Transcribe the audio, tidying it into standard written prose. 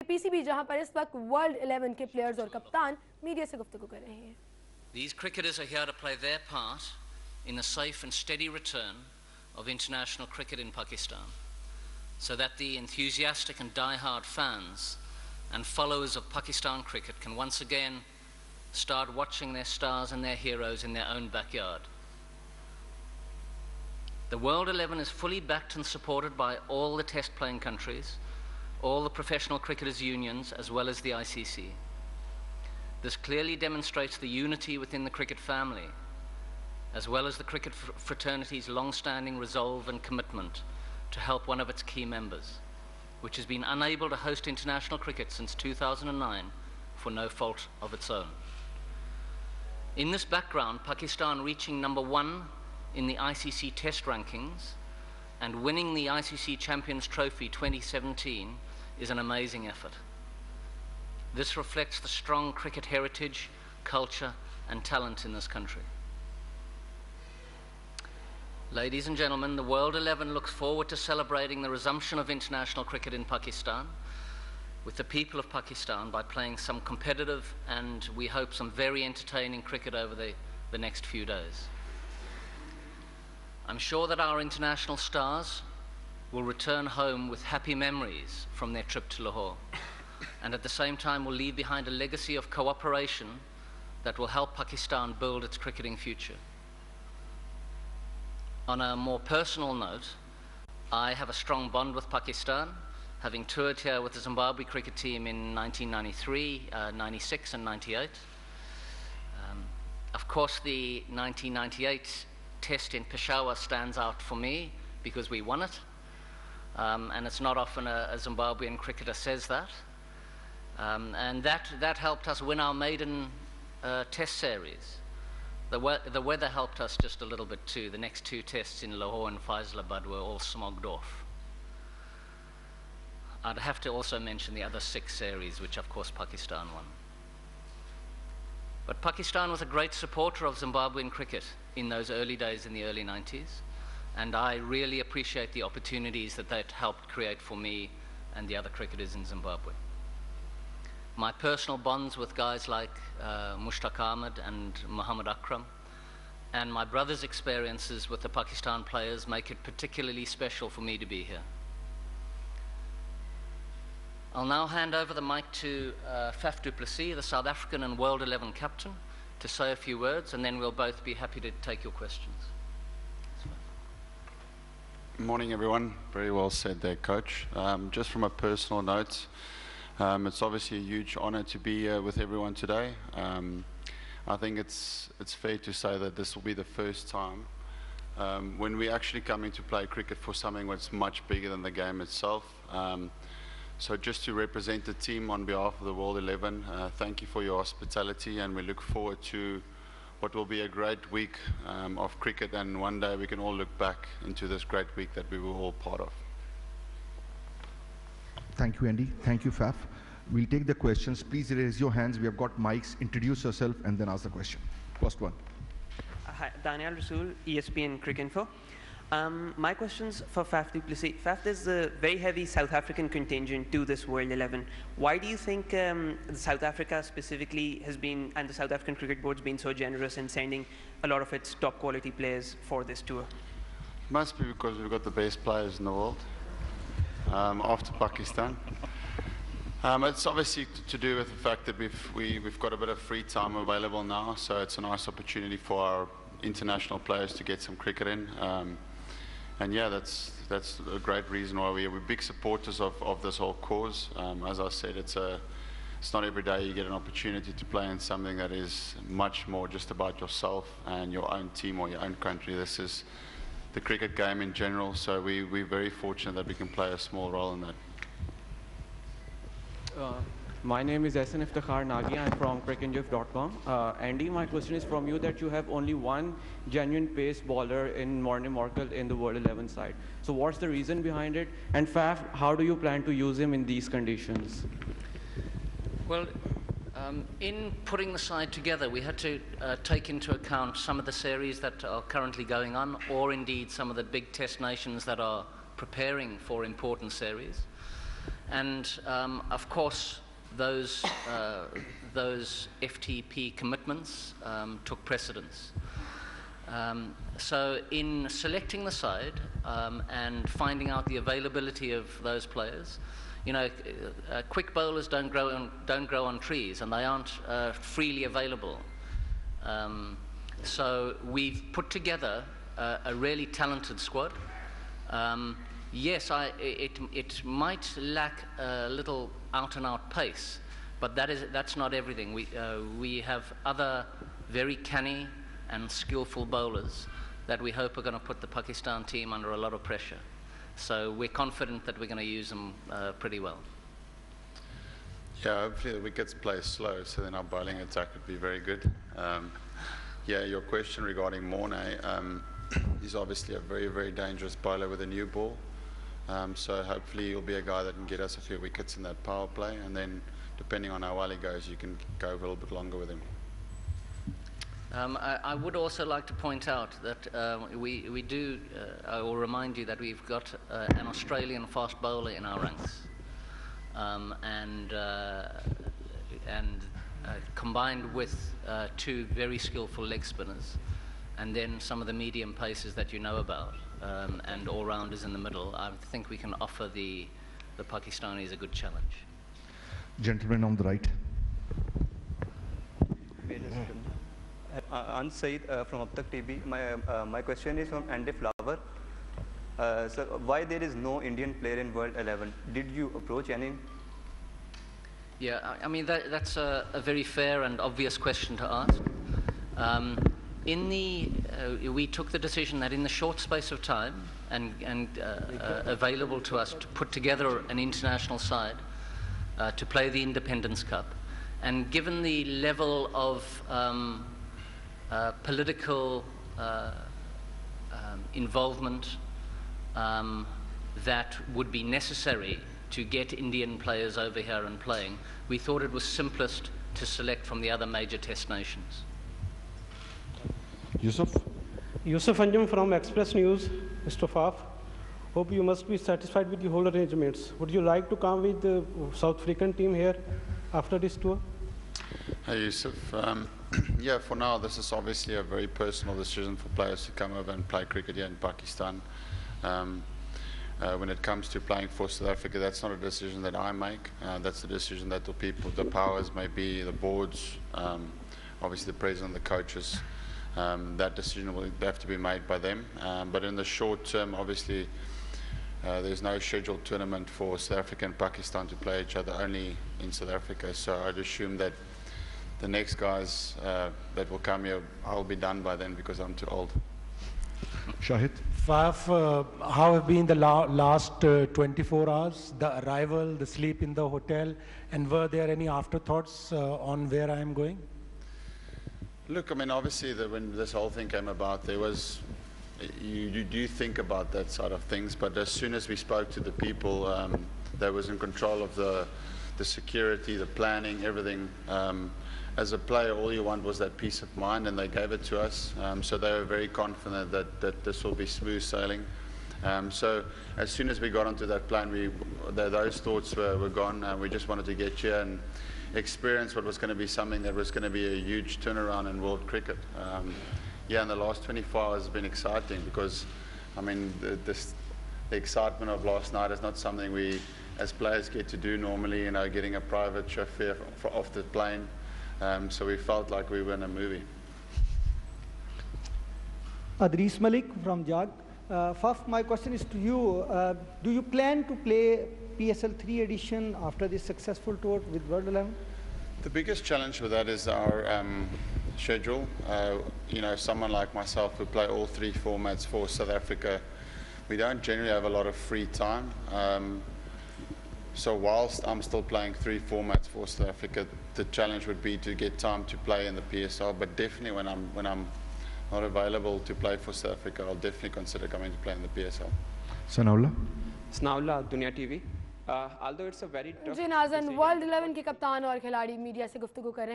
PCB जहां पर इस वक्त वर्ल्ड 11 के प्लेयर्स और कप्तान मीडिया से गुफ्तगू कर रहे हैं। These cricketers are here to play their part in the safe and steady return of international cricket in Pakistan, so that the enthusiastic and die-hard fans and followers of Pakistan cricket can once again start watching their stars and their heroes in their own backyard. The World 11 is fully backed and supported by all the test-playing countries, all the professional cricketers' unions, as well as the ICC. This clearly demonstrates the unity within the cricket family, as well as the cricket fraternity's long-standing resolve and commitment to help one of its key members, which has been unable to host international cricket since 2009 for no fault of its own. In this background, Pakistan reaching #1 in the ICC Test rankings and winning the ICC Champions Trophy 2017 is an amazing effort. This reflects the strong cricket heritage, culture, and talent in this country. Ladies and gentlemen, the World 11 looks forward to celebrating the resumption of international cricket in Pakistan with the people of Pakistan by playing some competitive and, we hope, some very entertaining cricket over the next few days. I'm sure that our international stars will return home with happy memories from their trip to Lahore, and at the same time will leave behind a legacy of cooperation that will help Pakistan build its cricketing future. On a more personal note, I have a strong bond with Pakistan, having toured here with the Zimbabwe cricket team in 1993, 96 and 98. Of course, the 1998 test in Peshawar stands out for me because we won it. And it's not often a Zimbabwean cricketer says that. And that helped us win our maiden test series. The weather helped us just a little bit too. The next two tests in Lahore and Faisalabad were all smogged off. I'd have to also mention the other 6 series, which of course Pakistan won. But Pakistan was a great supporter of Zimbabwean cricket in those early days in the early 90s. And I really appreciate the opportunities that helped create for me and the other cricketers in Zimbabwe. My personal bonds with guys like Mushtaq Ahmed and Muhammad Akram, and my brother's experiences with the Pakistan players make it particularly special for me to be here. I'll now hand over the mic to Faf Du Plessis, the South African and World 11 captain, to say a few words, and then we'll both be happy to take your questions. Morning, everyone. Very well said there, Coach. Just from a personal note, it's obviously a huge honor to be here with everyone today. I think it's fair to say that this will be the first time when we actually come into play cricket for something that's much bigger than the game itself. So just to represent the team on behalf of the World 11, thank you for your hospitality, and we look forward to what will be a great week of cricket, and one day we can all look back into this great week that we were all part of. Thank you, Andy. Thank you, Faf. We'll take the questions. Please raise your hands. We have got mics. Introduce yourself and then ask the question. First one. Hi, Daniel Rasool, ESPN Cricinfo. My question's for Faf Du Plessis. Faf, there's a very heavy South African contingent to this World 11. Why do you think South Africa specifically has been, and the South African Cricket Board's been so generous in sending a lot of its top quality players for this tour? Must be because we've got the best players in the world after Pakistan. It's obviously to do with the fact that we've got a bit of free time available now, so it's a nice opportunity for our international players to get some cricket in. And yeah, that's a great reason why we're big supporters of this whole cause. As I said, it's not every day you get an opportunity to play in something that is much more just about yourself and your own team or your own country. This is the cricket game in general, so we're very fortunate that we can play a small role in that. My name is SN Iftikhar Nagi. I'm from cricinfo.com. Andy, my question is from you that you have only one genuine pace bowler in Morne Morkel in the World 11 side. So what's the reason behind it? And Faf, how do you plan to use him in these conditions? Well, in putting the side together, we had to take into account some of the series that are currently going on, or indeed some of the big test nations that are preparing for important series. And of course, those FTP commitments took precedence. So in selecting the side and finding out the availability of those players, you know, quick bowlers don't grow on trees, and they aren't freely available. So we've put together a really talented squad. Yes, it might lack a little out-and-out pace, but that's not everything. We have other very canny and skillful bowlers that we hope are going to put the Pakistan team under a lot of pressure. So we're confident that we're going to use them pretty well. Yeah, hopefully the wickets play slow, so then our bowling attack would be very good. Yeah, your question regarding Morne, he's obviously a very, very dangerous bowler with a new ball. So hopefully he'll be a guy that can get us a few wickets in that power play, and then depending on how well he goes, you can go a little bit longer with him. I would also like to point out that we do, I will remind you that we've got an Australian fast bowler in our ranks. Combined with two very skillful leg spinners, and then some of the medium paces that you know about, and all-rounders in the middle, I think we can offer the Pakistanis a good challenge. Gentleman on the right. I'm Said from Abtak TV. My question is from Andy Flower. So why there is no Indian player in World 11? Did you approach any? Yeah, I mean that's a very fair and obvious question to ask. We took the decision that in the short space of time and available to us to put together an international side to play the Independence Cup, and given the level of political involvement that would be necessary to get Indian players over here and playing, we thought it was simplest to select from the other major test nations. Yusuf? Yusuf Anjum from Express News, Mr. Faf. Hope you must be satisfied with the whole arrangements. Would you like to come with the South African team here after this tour? Hey Yusuf, yeah, for now this is obviously a very personal decision for players to come over and play cricket here in Pakistan. When it comes to playing for South Africa, that's not a decision that I make. That's a decision that the people, the powers may be, the boards, obviously the president, the coaches. That decision will have to be made by them. But in the short term, obviously, there's no scheduled tournament for South Africa and Pakistan to play each other, only in South Africa. So I'd assume that the next guys that will come here, I'll be done by then because I'm too old. Shahid? Faf, how have been the last 24 hours, the arrival, the sleep in the hotel, and were there any afterthoughts on where I am going? Look, I mean, obviously, when this whole thing came about, there was, you do think about that side of things, but as soon as we spoke to the people that was in control of the security, the planning, everything, as a player, all you want was that peace of mind, and they gave it to us. So they were very confident that this will be smooth sailing. So as soon as we got onto that plane, those thoughts were gone. We just wanted to get here and experience what was going to be something that was going to be a huge turnaround in world cricket. Yeah, and the last 24 hours has been exciting because, I mean, the excitement of last night is not something we, as players, get to do normally. You know, getting a private chauffeur off the plane. So we felt like we were in a movie. Adris Malik from JAG. Faf, my question is to you. Do you plan to play PSL 3 edition after this successful tour with World 11? The biggest challenge with that is our schedule. You know, someone like myself who play all three formats for South Africa, we don't generally have a lot of free time. So whilst I'm still playing three formats for South Africa, the challenge would be to get time to play in the PSL. But definitely when I'm not available to play for South Africa, I'll definitely consider coming to play in the PSL. Sanaullah? Sanaullah, Dunia TV. Although it's a very tough जी नाज़रीन, world 11 के कप्तान और खिलाड़ी media से गुफ्तगू कर रहे हैं।